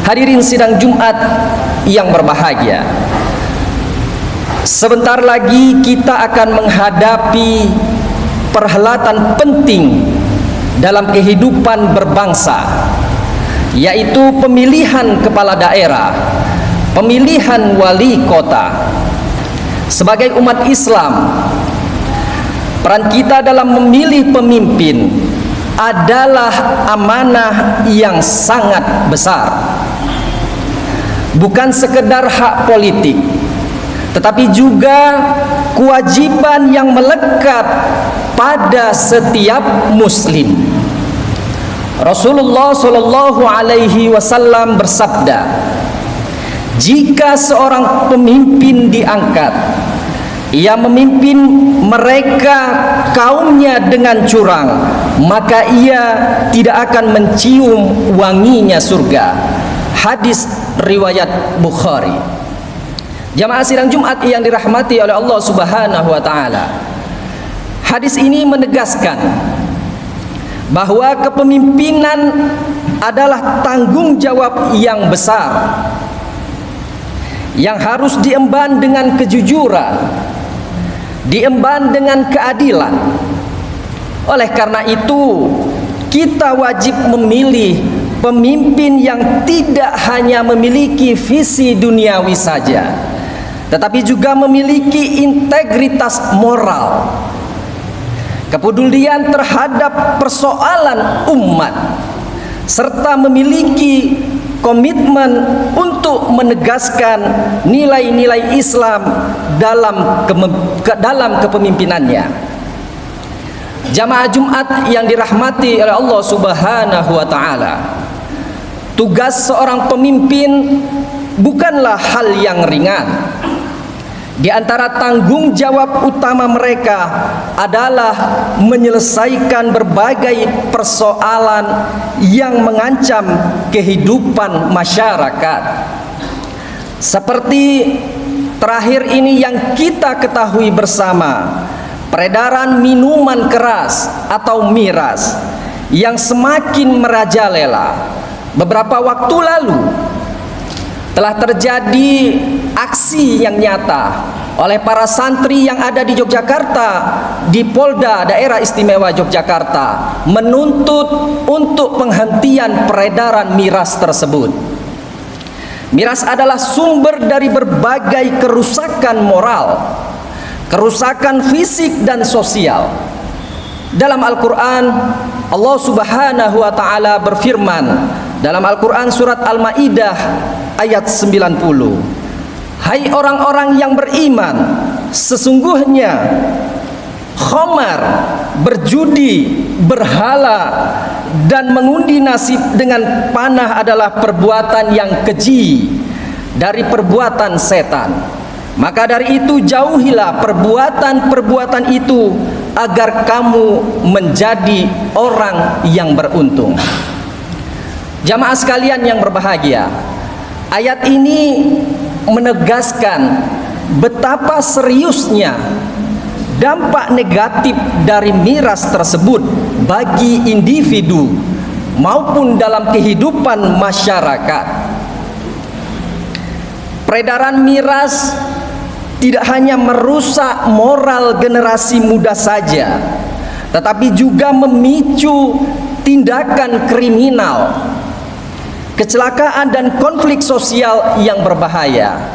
Hadirin sidang Jumat yang berbahagia, sebentar lagi kita akan menghadapi perhelatan penting dalam kehidupan berbangsa, yaitu pemilihan kepala daerah, pemilihan wali kota. Sebagai umat Islam, peran kita dalam memilih pemimpin adalah amanah yang sangat besar. Bukan sekedar hak politik, tetapi juga kewajiban yang melekat pada setiap muslim. Rasulullah Shallallahu Alaihi Wasallam bersabda, jika seorang pemimpin diangkat, ia memimpin mereka kaumnya dengan curang, maka ia tidak akan mencium wanginya surga. Hadis riwayat Bukhari. Jamaah sidang Jumat yang dirahmati oleh Allah Subhanahu wa taala. Hadis ini menegaskan bahwa kepemimpinan adalah tanggung jawab yang besar yang harus diemban dengan kejujuran, diemban dengan keadilan. Oleh karena itu, kita wajib memilih pemimpin yang tidak hanya memiliki visi duniawi saja, tetapi juga memiliki integritas moral, kepedulian terhadap persoalan umat, serta memiliki komitmen untuk menegaskan nilai-nilai Islam dalam kepemimpinannya. Jamaah Jumat yang dirahmati oleh Allah Subhanahu wa taala, tugas seorang pemimpin bukanlah hal yang ringan. Di antara tanggung jawab utama mereka adalah menyelesaikan berbagai persoalan yang mengancam kehidupan masyarakat. Seperti terakhir ini yang kita ketahui bersama, peredaran minuman keras atau miras yang semakin merajalela. Beberapa waktu lalu telah terjadi aksi yang nyata oleh para santri yang ada di Yogyakarta, di Polda Daerah Istimewa Yogyakarta, menuntut untuk penghentian peredaran miras tersebut. Miras adalah sumber dari berbagai kerusakan moral, kerusakan fisik dan sosial. Dalam Al-Quran, Allah Subhanahu wa ta'ala berfirman dalam Al-Quran surat Al-Ma'idah ayat 90, hai orang-orang yang beriman, sesungguhnya khamar, berjudi, berhala, dan mengundi nasib dengan panah adalah perbuatan yang keji dari perbuatan setan. Maka dari itu jauhilah perbuatan-perbuatan itu agar kamu menjadi orang yang beruntung. Jamaah sekalian yang berbahagia, ayat ini menegaskan betapa seriusnya dampak negatif dari miras tersebut bagi individu maupun dalam kehidupan masyarakat. Peredaran miras tidak hanya merusak moral generasi muda saja, tetapi juga memicu tindakan kriminal, kecelakaan dan konflik sosial yang berbahaya.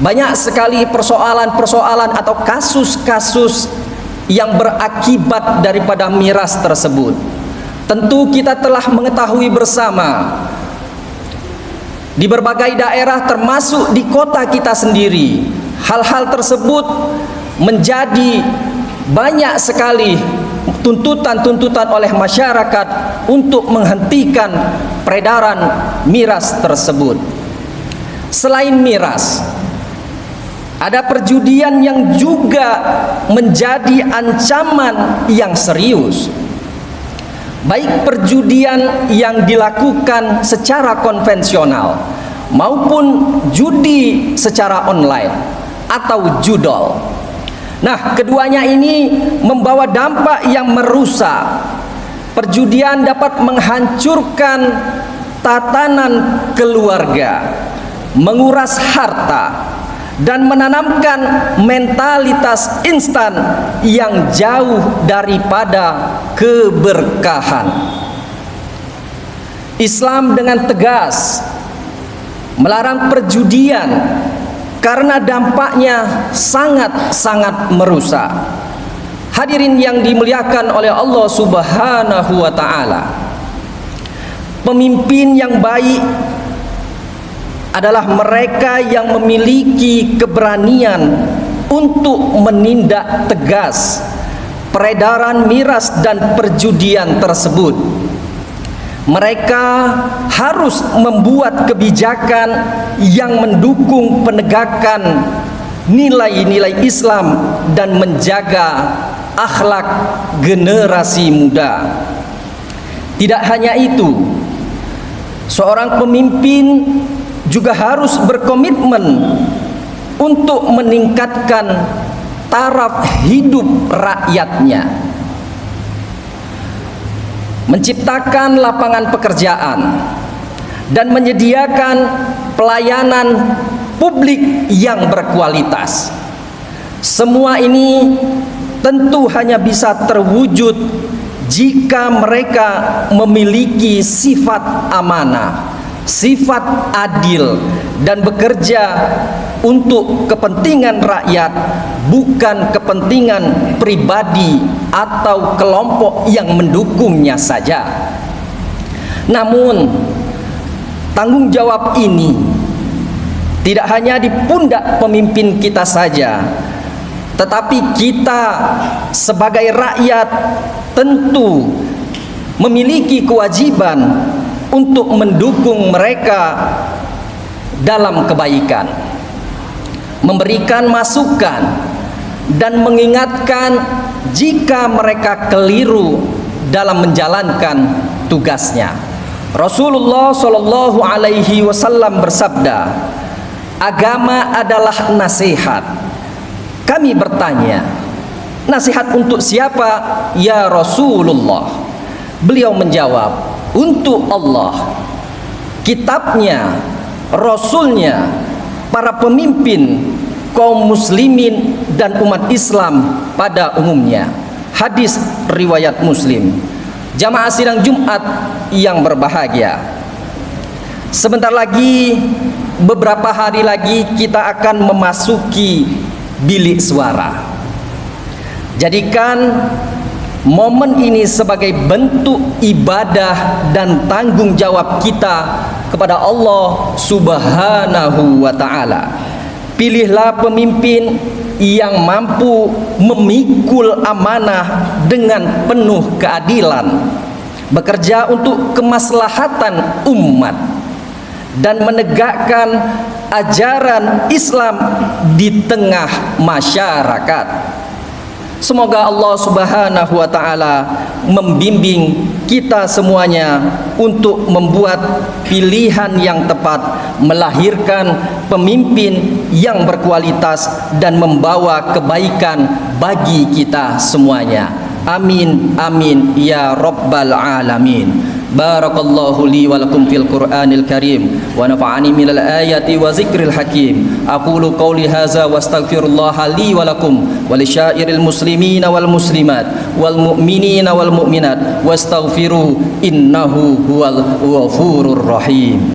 Banyak sekali persoalan-persoalan atau kasus-kasus yang berakibat daripada miras tersebut. Tentu kita telah mengetahui bersama, di berbagai daerah termasuk di kota kita sendiri, hal-hal tersebut menjadi banyak sekali tuntutan-tuntutan oleh masyarakat untuk menghentikan peredaran miras tersebut. Selain miras, ada perjudian yang juga menjadi ancaman yang serius. Baik perjudian yang dilakukan secara konvensional maupun judi secara online atau judol. Nah, keduanya ini membawa dampak yang merusak. Perjudian dapat menghancurkan tatanan keluarga, menguras harta, dan menanamkan mentalitas instan yang jauh daripada keberkahan. Islam dengan tegas melarang perjudian karena dampaknya sangat-sangat merusak. Hadirin yang dimuliakan oleh Allah Subhanahu wa taala, pemimpin yang baik adalah mereka yang memiliki keberanian untuk menindak tegas peredaran miras dan perjudian tersebut. Mereka harus membuat kebijakan yang mendukung penegakan nilai-nilai Islam dan menjaga akhlak generasi muda. Tidak hanya itu, seorang pemimpin juga harus berkomitmen untuk meningkatkan taraf hidup rakyatnya, menciptakan lapangan pekerjaan, dan menyediakan pelayanan publik yang berkualitas. Semua ini tentu hanya bisa terwujud jika mereka memiliki sifat amanah, sifat adil, dan bekerja untuk kepentingan rakyat, bukan kepentingan pribadi atau kelompok yang mendukungnya saja. Namun, tanggung jawab ini tidak hanya di pundak pemimpin kita saja, tetapi kita sebagai rakyat tentu memiliki kewajiban untuk mendukung mereka dalam kebaikan, memberikan masukan, dan mengingatkan jika mereka keliru dalam menjalankan tugasnya. Rasulullah Shallallahu Alaihi Wasallam bersabda, agama adalah nasihat. Kami bertanya, nasihat untuk siapa ya Rasulullah? Beliau menjawab, untuk Allah, kitabnya, Rasulnya, para pemimpin kaum muslimin dan umat Islam pada umumnya. Hadis riwayat Muslim. Jamaah sidang Jumat yang berbahagia, sebentar lagi, beberapa hari lagi kita akan memasuki bilik suara. Jadikan momen ini sebagai bentuk ibadah dan tanggung jawab kita kepada Allah Subhanahu wa ta'ala. Pilihlah pemimpin yang mampu memikul amanah dengan penuh keadilan, bekerja untuk kemaslahatan umat, dan menegakkan ajaran Islam di tengah masyarakat. Semoga Allah Subhanahu wa ta'ala membimbing kita semuanya untuk membuat pilihan yang tepat, melahirkan pemimpin yang berkualitas dan membawa kebaikan bagi kita semuanya. Amin amin ya rabbal alamin. Barakallahu li wa lakum fil Qur'anil Karim wa nafa'ani minal ayati wa zikril hakim. Aqulu qawli hadza wa astaghfirullaha li wa lakum wa lisyairil muslimina wal muslimat wal mu'minina wal mu'minat wastaghfiru innahu huwal ghafurur rahim.